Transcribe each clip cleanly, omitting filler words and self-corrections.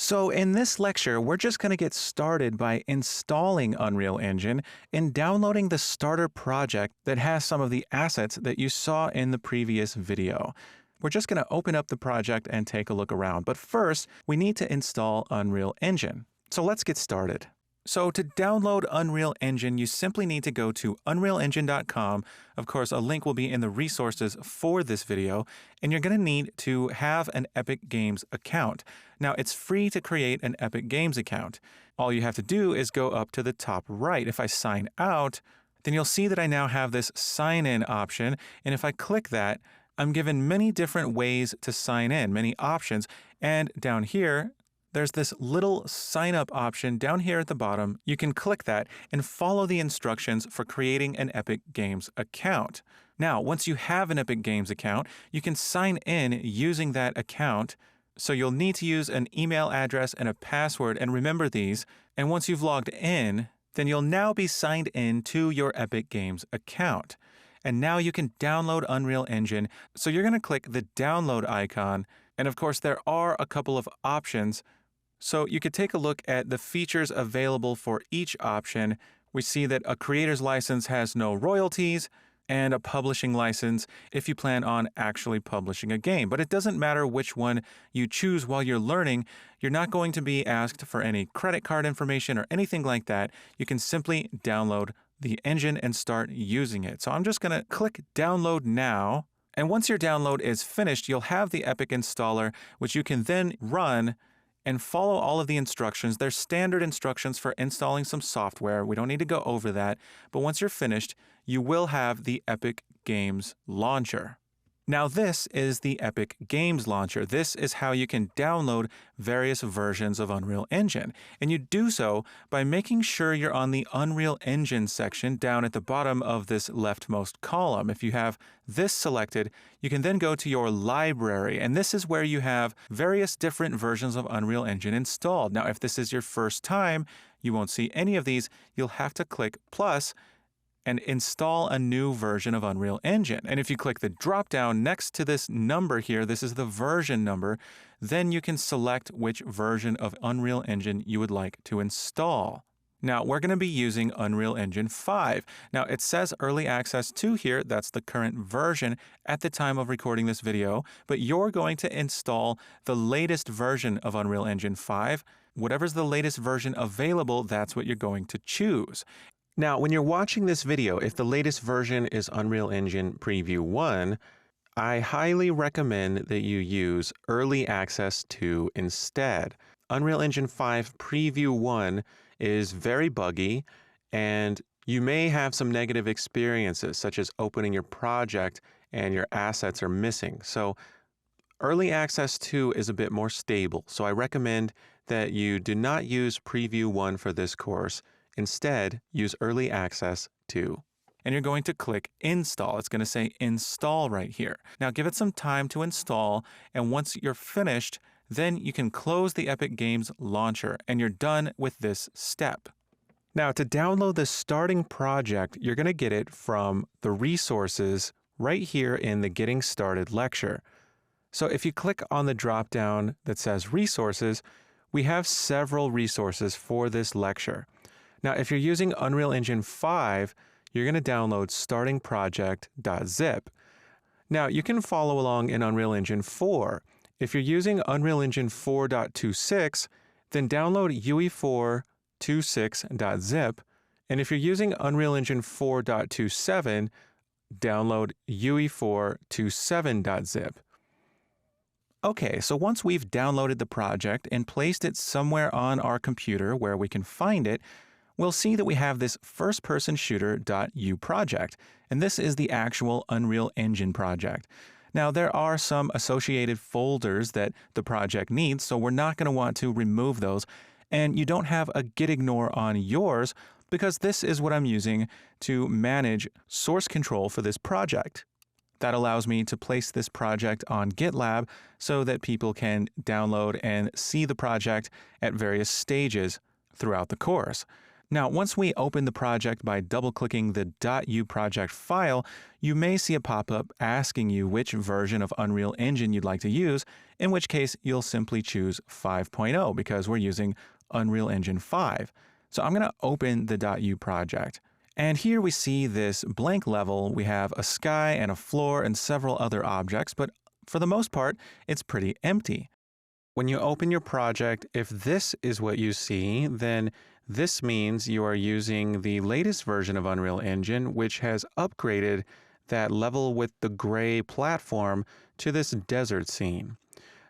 So in this lecture, we're just going to get started by installing Unreal Engine and downloading the starter project that has some of the assets that you saw in the previous video. We're just going to open up the project and take a look around. But first, we need to install Unreal Engine. So let's get started. So to download Unreal Engine, you simply need to go to unrealengine.com. Of course, a link will be in the resources for this video, and you're going to need to have an Epic Games account. Now, it's free to create an Epic Games account. All you have to do is go up to the top right. If I sign out, then you'll see that I now have this sign in option, and if I click that, I'm given many different ways to sign in, many options, and down here, there's this little sign up option down here at the bottom. You can click that and follow the instructions for creating an Epic Games account. Now, once you have an Epic Games account, you can sign in using that account. So you'll need to use an email address and a password, and remember these. And once you've logged in, then you'll now be signed in to your Epic Games account. And now you can download Unreal Engine. So you're going to click the download icon. And of course, there are a couple of options. So you could take a look at the features available for each option. We see that a creator's license has no royalties and a publishing license if you plan on actually publishing a game. But it doesn't matter which one you choose while you're learning. You're not going to be asked for any credit card information or anything like that. You can simply download the engine and start using it. So I'm just going to click download now. And once your download is finished, you'll have the Epic installer, which you can then run and follow all of the instructions. They're standard instructions for installing some software. We don't need to go over that. But once you're finished, you will have the Epic Games Launcher. Now, this is the Epic Games Launcher. This is how you can download various versions of Unreal Engine. And you do so by making sure you're on the Unreal Engine section down at the bottom of this leftmost column. If you have this selected, you can then go to your library. And this is where you have various different versions of Unreal Engine installed. Now, if this is your first time, you won't see any of these. You'll have to click plus and install a new version of Unreal Engine. And if you click the drop-down next to this number here, this is the version number, then you can select which version of Unreal Engine you would like to install. Now, we're going to be using Unreal Engine 5. Now, it says Early Access 2 here. That's the current version at the time of recording this video. But you're going to install the latest version of Unreal Engine 5. Whatever's the latest version available, that's what you're going to choose. Now, when you're watching this video, if the latest version is Unreal Engine Preview 1, I highly recommend that you use Early Access 2 instead. Unreal Engine 5 Preview 1 is very buggy, and you may have some negative experiences, such as opening your project and your assets are missing. So Early Access 2 is a bit more stable, so I recommend that you do not use Preview 1 for this course. Instead, use Early Access 2. And you're going to click Install. It's going to say Install right here. Now give it some time to install, and once you're finished, then you can close the Epic Games Launcher, and you're done with this step. Now to download the starting project, you're going to get it from the resources right here in the Getting Started lecture. So if you click on the drop-down that says Resources, we have several resources for this lecture. Now, if you're using Unreal Engine 5, you're going to download startingproject.zip. Now, you can follow along in Unreal Engine 4. If you're using Unreal Engine 4.26, then download UE426.zip. And if you're using Unreal Engine 4.27, download UE427.zip. Okay, so once we've downloaded the project and placed it somewhere on our computer where we can find it, we'll see that we have this firstpersonshooter.u project, and this is the actual Unreal Engine project. Now, there are some associated folders that the project needs, so we're not going to want to remove those, and you don't have a gitignore on yours because this is what I'm using to manage source control for this project. That allows me to place this project on GitLab so that people can download and see the project at various stages throughout the course. Now, once we open the project by double-clicking the .u project file, you may see a pop-up asking you which version of Unreal Engine you'd like to use, in which case you'll simply choose 5.0 because we're using Unreal Engine 5. So I'm going to open the .u project. And here we see this blank level. We have a sky and a floor and several other objects, but for the most part, it's pretty empty. When you open your project, if this is what you see, then this means you are using the latest version of Unreal Engine, which has upgraded that level with the gray platform to this desert scene.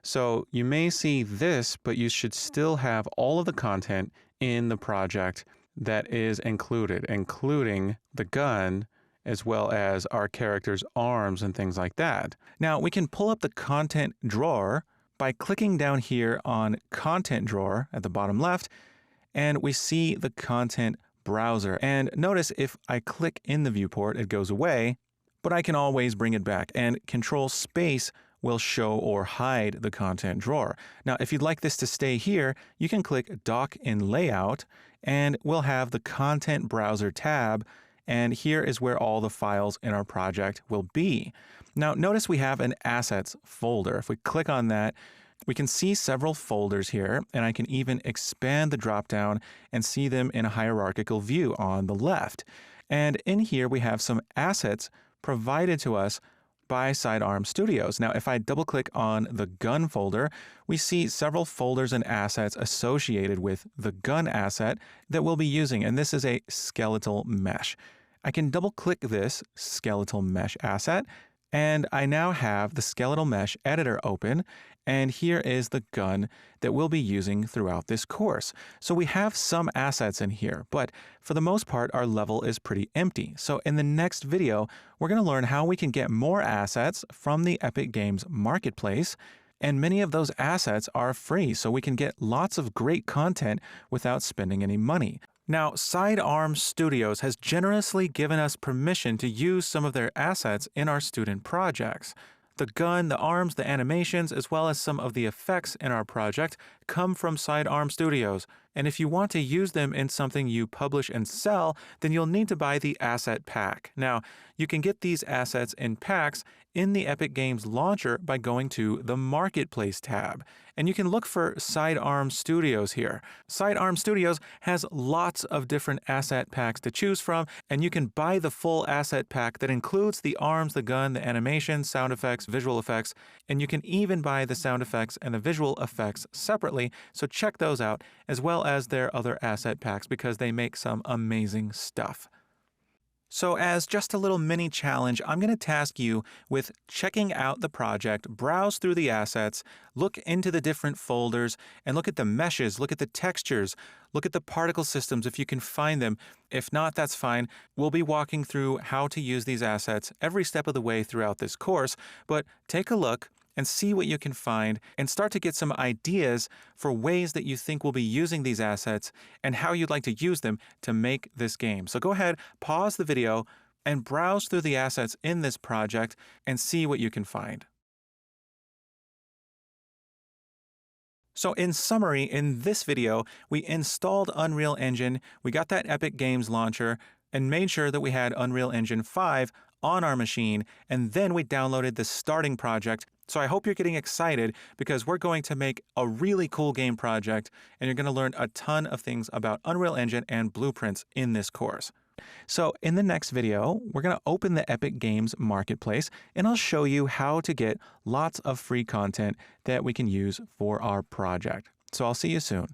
So you may see this, but you should still have all of the content in the project that is included, including the gun, as well as our character's arms and things like that. Now, we can pull up the content drawer by clicking down here on Content Drawer at the bottom left, and we see the content browser. And notice if I click in the viewport, it goes away, but I can always bring it back, and Control Space will show or hide the content drawer. Now, if you'd like this to stay here, you can click Dock in Layout, and we'll have the Content Browser tab, and here is where all the files in our project will be. Now, notice we have an Assets folder. If we click on that, we can see several folders here, and I can even expand the dropdown and see them in a hierarchical view on the left. And in here, we have some assets provided to us by Sidearm Studios. Now, if I double-click on the gun folder, we see several folders and assets associated with the gun asset that we'll be using, and this is a skeletal mesh. I can double-click this skeletal mesh asset, and I now have the skeletal mesh editor open, and here is the gun that we'll be using throughout this course. So we have some assets in here, but for the most part, our level is pretty empty. So in the next video, we're going to learn how we can get more assets from the Epic Games Marketplace, and many of those assets are free, so we can get lots of great content without spending any money. Now, Sidearm Studios has generously given us permission to use some of their assets in our student projects. The gun, the arms, the animations, as well as some of the effects in our project come from Sidearm Studios. And if you want to use them in something you publish and sell, then you'll need to buy the asset pack. Now, you can get these assets in packs in the Epic Games launcher by going to the Marketplace tab. And you can look for Sidearm Studios here. Sidearm Studios has lots of different asset packs to choose from, and you can buy the full asset pack that includes the arms, the gun, the animation, sound effects, visual effects, and you can even buy the sound effects and the visual effects separately, so check those out, as well as their other asset packs because they make some amazing stuff. So as just a little mini challenge, I'm going to task you with checking out the project, browse through the assets, look into the different folders, and look at the meshes, look at the textures, look at the particle systems if you can find them. If not, that's fine. We'll be walking through how to use these assets every step of the way throughout this course, but take a look and see what you can find and start to get some ideas for ways that you think we'll be using these assets and how you'd like to use them to make this game. So go ahead, pause the video, and browse through the assets in this project and see what you can find. So in summary, in this video, we installed Unreal Engine, we got that Epic Games launcher, and made sure that we had Unreal Engine 5 on our machine, and then we downloaded the starting project. So I hope you're getting excited because we're going to make a really cool game project, and you're going to learn a ton of things about Unreal Engine and blueprints in this course. So in the next video, we're going to open the Epic Games Marketplace, and I'll show you how to get lots of free content that we can use for our project. So I'll see you soon.